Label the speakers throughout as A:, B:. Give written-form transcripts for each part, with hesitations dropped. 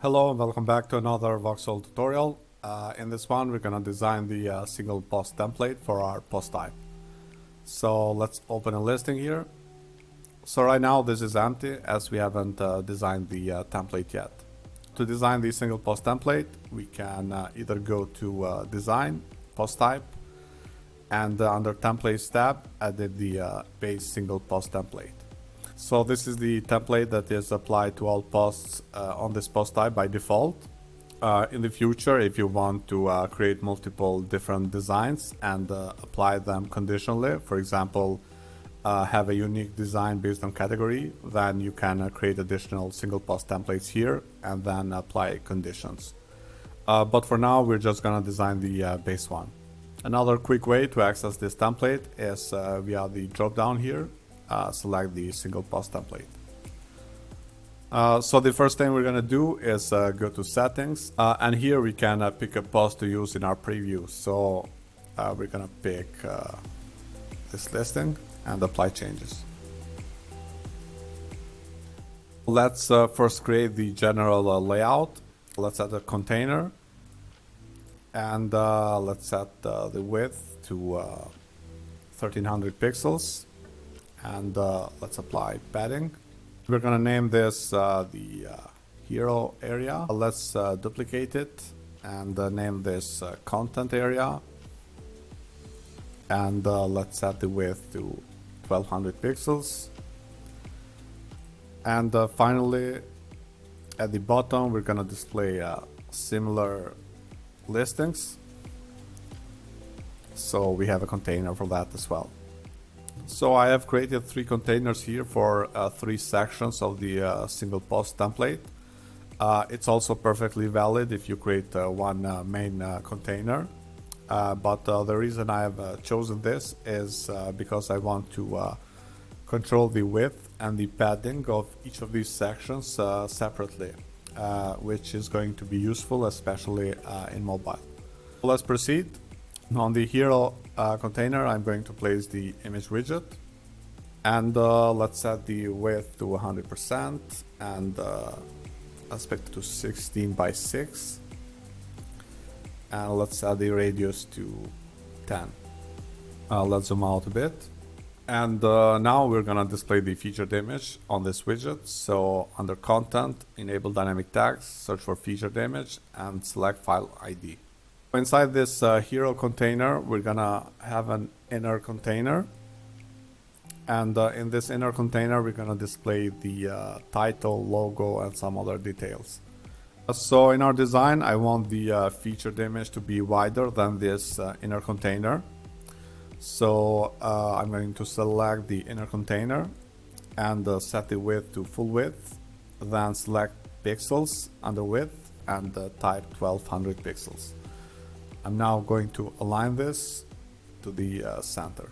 A: Hello and welcome back to another Voxel tutorial. In this one we're gonna design the single post template for our post type. So let's open a listing here. So right now this is empty as we haven't designed the template yet. To design the single post template we can either go to design, post type, and under templates tab added the base single post template. So this is the template that is applied to all posts on this post type by default. In the future, if you want to create multiple different designs and apply them conditionally, for example, have a unique design based on category, then you can create additional single post templates here and then apply conditions. But for now, we're just gonna design the base one. Another quick way to access this template is via the drop down here. Select the single post template. So the first thing we're gonna do is go to settings, and here we can pick a post to use in our preview. So we're gonna pick this listing and apply changes. Let's first create the general layout. Let's add a container, and let's set the width to 1300 pixels. And let's apply padding. We're gonna name this the hero area. Let's duplicate it and name this content area. And let's set the width to 1200 pixels. And finally, at the bottom, we're gonna display similar listings. So we have a container for that as well. So I have created 3 containers here for 3 sections of the single post template. It's also perfectly valid if you create one main container. But the reason I have chosen this is because I want to control the width and the padding of each of these sections separately, which is going to be useful, especially in mobile. Let's proceed. On the hero container, I'm going to place the image widget, and let's set the width to 100% and aspect to 16 by 6, and let's set the radius to 10. Let's zoom out a bit, and now we're gonna display the featured image on this widget. So under content, enable dynamic tags, search for featured image, and select file ID. Inside this hero container, we're gonna have an inner container, and in this inner container we're gonna display the title, logo, and some other details. So in our design, I want the featured image to be wider than this inner container. So I'm going to select the inner container and set the width to full width, then select pixels under width and type 1200 pixels. I'm now going to align this to the center.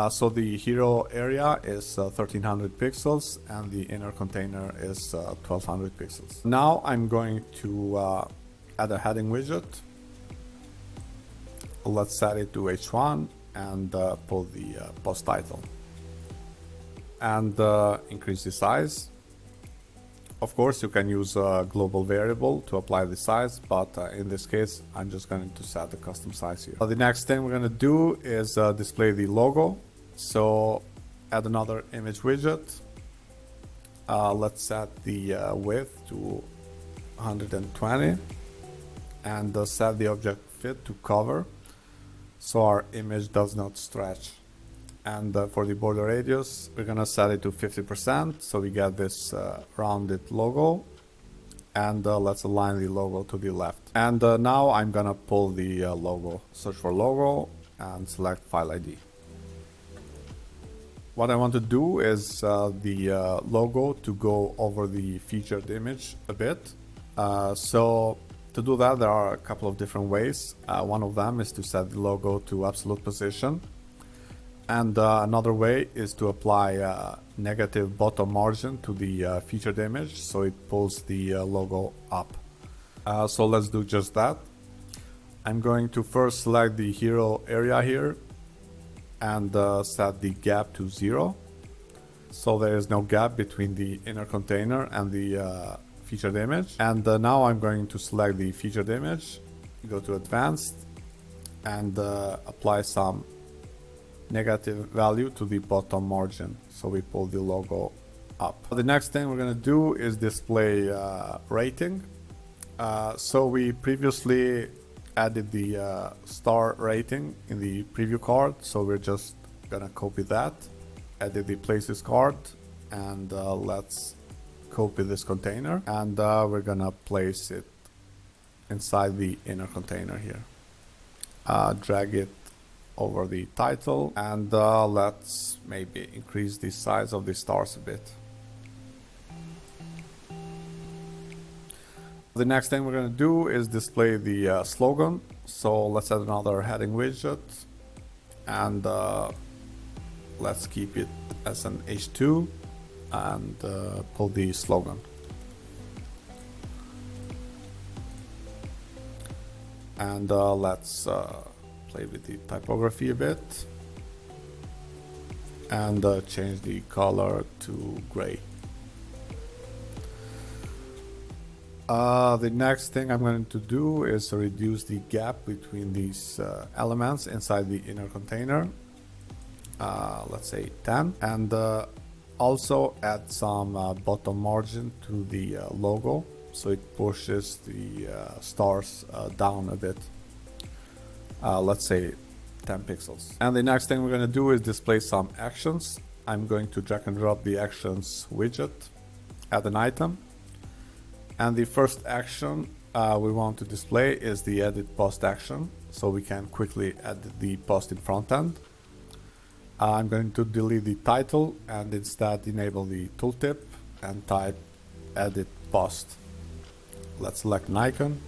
A: So the hero area is 1300 pixels and the inner container is 1200 pixels. Now I'm going to add a heading widget. Let's set it to H1 and pull the post title. And increase the size. Of course, you can use a global variable to apply the size, but in this case, I'm just going to set the custom size here. The next thing we're going to do is display the logo. So add another image widget. Let's set the width to 120 and set the object fit to cover so our image does not stretch. And for the border radius, we're gonna set it to 50%, so we get this rounded logo. And let's align the logo to the left. And now I'm gonna pull the logo. Search for logo and select file ID. What I want to do is the logo to go over the featured image a bit. So to do that, there are a couple of different ways. One of them is to set the logo to absolute position. And another way is to apply a negative bottom margin to the featured image, so it pulls the logo up. So let's do just that. I'm going to first select the hero area here and set the gap to 0. So there is no gap between the inner container and the featured image. And now I'm going to select the featured image, go to advanced, and apply some negative value to the bottom margin. So we pull the logo up. The next thing we're going to do is display rating. So we previously added the star rating in the preview card. So we're just going to copy that, edit the places card, and let's copy this container. And we're going to place it inside the inner container here. Drag it over the title, and let's maybe increase the size of the stars a bit. The next thing we're going to do is display the slogan. So let's add another heading widget, and let's keep it as an H2 and pull the slogan. And let's play with the typography a bit and change the color to gray. The next thing I'm going to do is reduce the gap between these elements inside the inner container. Let's say 10, and also add some bottom margin to the logo, so it pushes the stars down a bit. Let's say 10 pixels. And the next thing we're going to do is display some actions. I'm going to drag and drop the actions widget, add an item. And the first action we want to display is the edit post action, so we can quickly edit the post in front end. I'm going to delete the title and instead enable the tooltip and type edit post. Let's select an icon.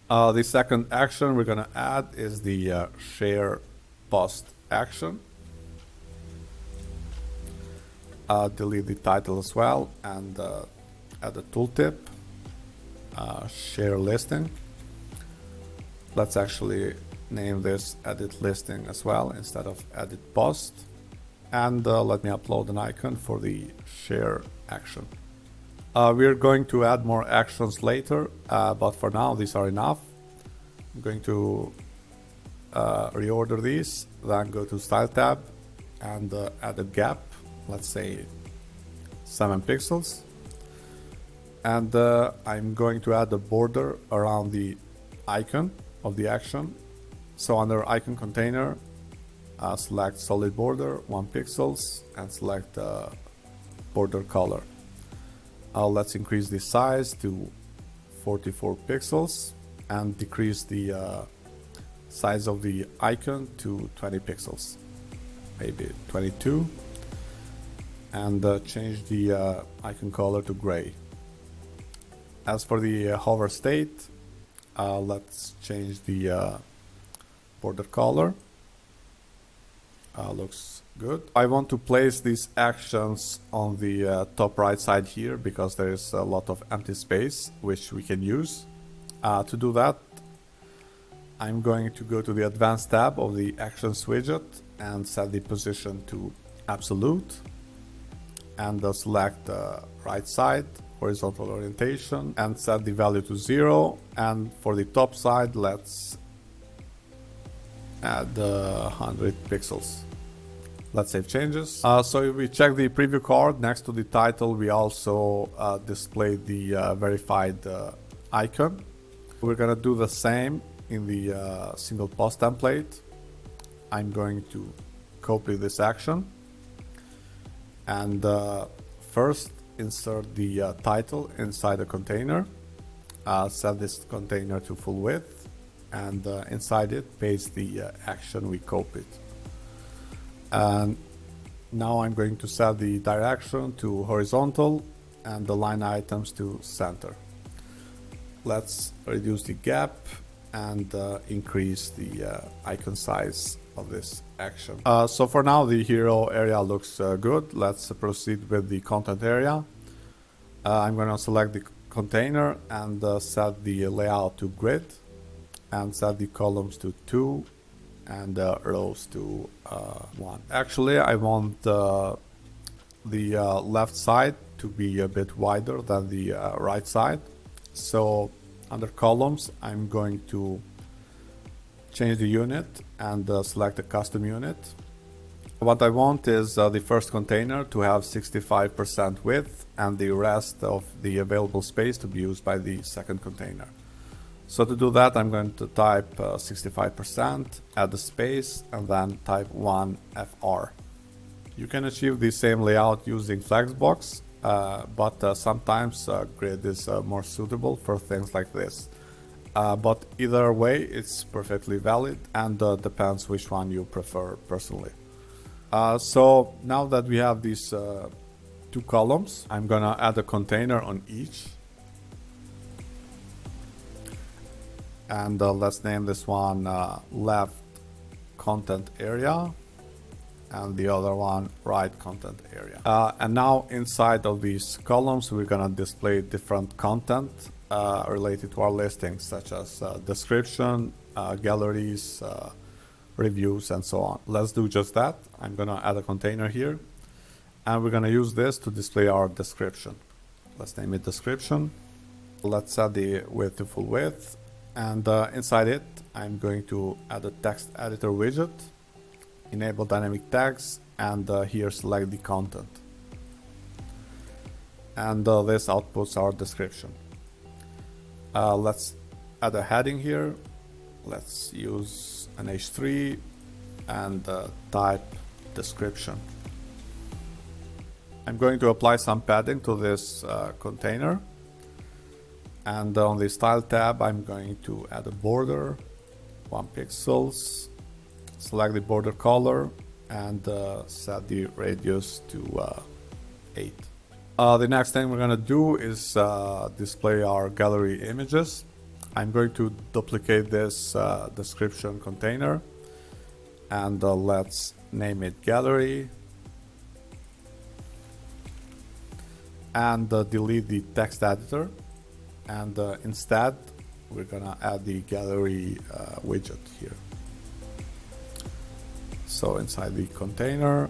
A: The second action we're going to add is the share post action. Delete the title as well and add a tooltip, share listing. Let's actually name this edit listing as well instead of edit post. And let me upload an icon for the share action. We're going to add more actions later, but for now these are enough. I'm going to reorder these, then go to Style tab and add a gap, let's say 7 pixels. And I'm going to add a border around the icon of the action. So under icon container, select solid border 1 pixels and select border color. Let's increase the size to 44 pixels and decrease the size of the icon to 20 pixels, maybe 22, and change the icon color to gray. As for the hover state, let's change the border color. Looks good. I want to place these actions on the top right side here because there is a lot of empty space which we can use. To do that, I'm going to go to the advanced tab of the actions widget and set the position to absolute, and select the right side horizontal orientation and set the value to 0. And for the top side, let's add 100 pixels. Let's save changes. So if we check the preview card next to the title, we also display the verified icon. We're gonna do the same in the single post template. I'm going to copy this action and first insert the title inside a container. Set this container to full width, and inside it paste the action we copied. And now I'm going to set the direction to horizontal and the line items to center. Let's reduce the gap and increase the icon size of this action. So for now the hero area looks good. Let's proceed with the content area. I'm going to select the container and set the layout to grid and set the columns to 2 and rows to 1. Actually, I want the left side to be a bit wider than the right side. So under columns, I'm going to change the unit and select a custom unit. What I want is the first container to have 65% width and the rest of the available space to be used by the second container. So to do that, I'm going to type 65%, add the space, and then type 1FR. You can achieve the same layout using Flexbox, but sometimes grid is more suitable for things like this. But either way, it's perfectly valid and depends which one you prefer personally. So now that we have these two columns, I'm gonna add a container on each. And let's name this one left content area and the other one right content area. And now inside of these columns, we're gonna display different content related to our listings, such as description, galleries, reviews, and so on. Let's do just that. I'm gonna add a container here, and we're gonna use this to display our description. Let's name it description. Let's set the width to full width, and inside it, I'm going to add a text editor widget, enable dynamic tags, and here select the content. And this outputs our description. Let's add a heading here. Let's use an H3 and type description. I'm going to apply some padding to this container, and on the style tab I'm going to add a border, 1 pixels, select the border color, and set the radius to 8. The next thing we're going to do is display our gallery images. I'm going to duplicate this description container, and let's name it gallery, and delete the text editor, and instead we're gonna add the gallery widget here. So inside the container,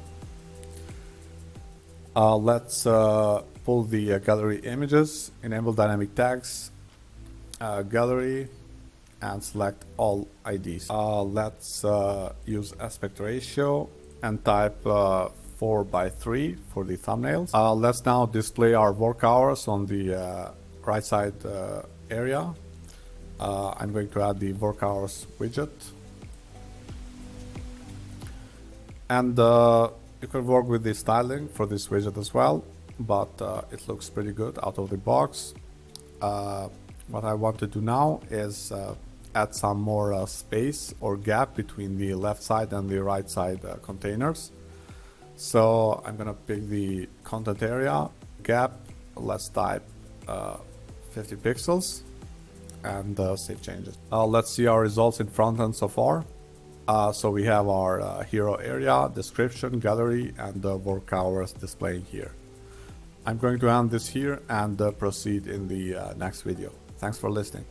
A: let's pull the gallery images, enable dynamic tags, gallery, and select all IDs. Let's use aspect ratio and type 4:3 for the thumbnails. Let's now display our work hours on the right side area. I'm going to add the work hours widget. And you can work with the styling for this widget as well, but it looks pretty good out of the box. What I want to do now is add some more space or gap between the left side and the right side containers. So I'm gonna pick the content area gap. Let's type 50 pixels and save changes. Let's see our results in front end so far. So we have our hero area, description, gallery, and work hours displaying here. I'm going to end this here and proceed in the next video. Thanks for listening.